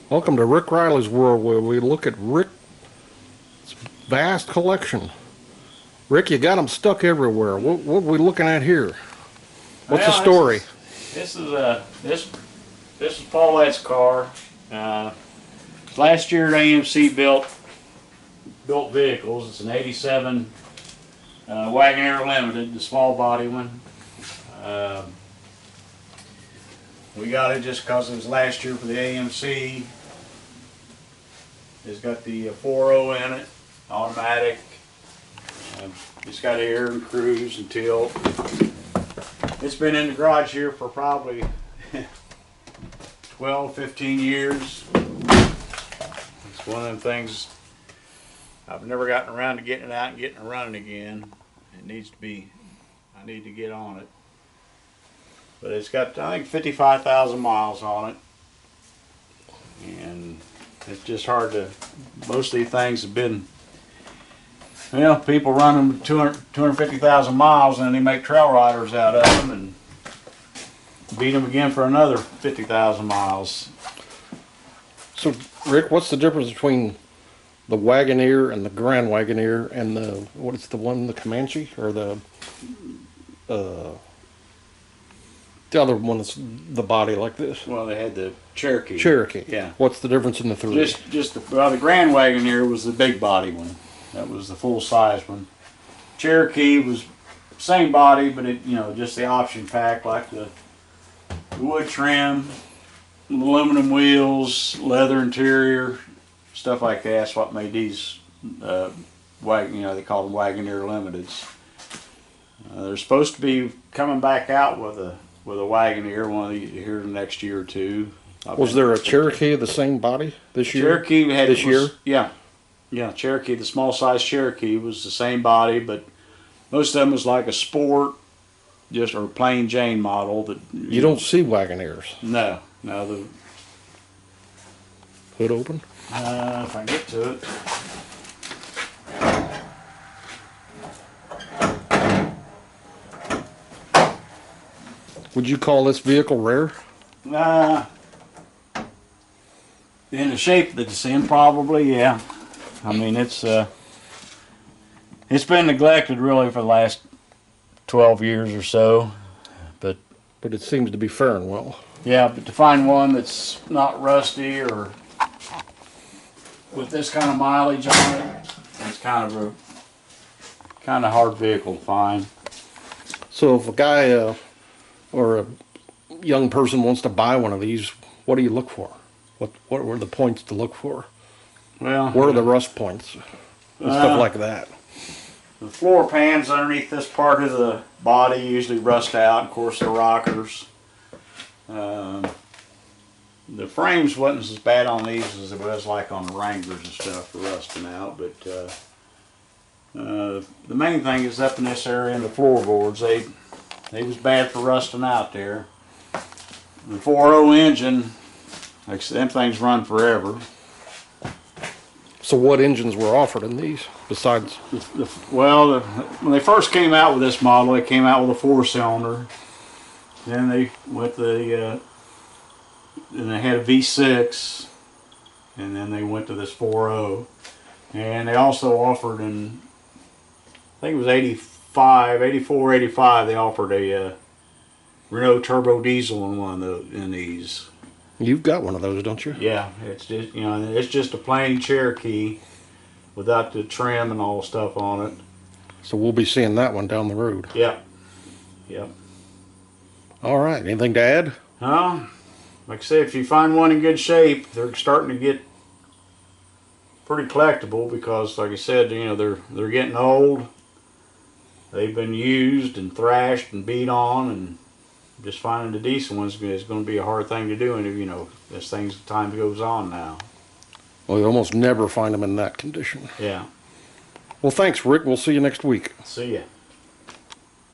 Welcome to Rick Riley's world, where we look at Rick's vast collection. Rick, you got them stuck everywhere. What are we looking at here? What's the Well, story? this is Paulette's car. Last year AMC built vehicles. It's an '87 Wagoneer Limited, the small body one. We got it just because it was last year for the AMC. It's got the 4.0 in it, automatic. It's got air and cruise and tilt. It's been in the garage here for probably 12, 15 years. It's one of them things I've never gotten around to getting it out and getting it running again. I need to get on it. But it's got, I think, 55,000 miles on it. And it's just hard to, most of these things have been, well, people run them 250,000 miles and then they make trail riders out of them and beat them again for another 50,000 miles. So, Rick, what's the difference between the Wagoneer and the Grand Wagoneer and what is the one, the Comanche, or the other one that's the body like this? Well, they had the Cherokee. Cherokee. Yeah. What's the difference in the three? The Grand Wagoneer was the big body one. That was the full size one. Cherokee was same body, but it, just the option pack, like the wood trim, aluminum wheels, leather interior, stuff like that. That's what made these they call them Wagoneer Limiteds. They're supposed to be coming back out with a Wagoneer one here the next year or two. Was there a Cherokee of the same body this year? Cherokee had this year? Yeah, Cherokee, the small size Cherokee was the same body, but most of them was like a sport, or plain Jane model. That you don't see Wagoneers. No, the hood open. If I get to it. Would you call this vehicle rare? In the shape that it's in, probably, yeah. I mean, it's been neglected really for the last 12 years or so, but it seems to be faring well. Yeah, but to find one that's not rusty or with this kind of mileage on it, it's kind of a hard vehicle to find. So if a guy or a young person wants to buy one of these, what do you look for? What were the points to look for? Well, where are the rust points and stuff like that? The floor pans underneath this part of the body usually rust out. Of course, the rockers. The frames wasn't as bad on these as it was like on the Wranglers and stuff for rusting out, but the main thing is up in this area in the floorboards. They was bad for rusting out there. The 4.0 engine, like them things run forever. So what engines were offered in these besides? When they first came out with this model, they came out with a 4-cylinder. Then they had a V6, and then they went to this 4.0. And they also offered in, I think it was 84, 85, they offered a Renault turbo diesel in these. You've got one of those, don't you? Yeah, it's just a plain Cherokee without the trim and all the stuff on it. So we'll be seeing that one down the road. Yep. All right. Anything to add? Like I say, if you find one in good shape, they're starting to get pretty collectible because, like I said, they're getting old. They've been used and thrashed and beat on, and just finding the decent ones is going to be a hard thing to do, and as time goes on now. Well, you almost never find them in that condition. Yeah. Well, thanks, Rick. We'll see you next week. See ya.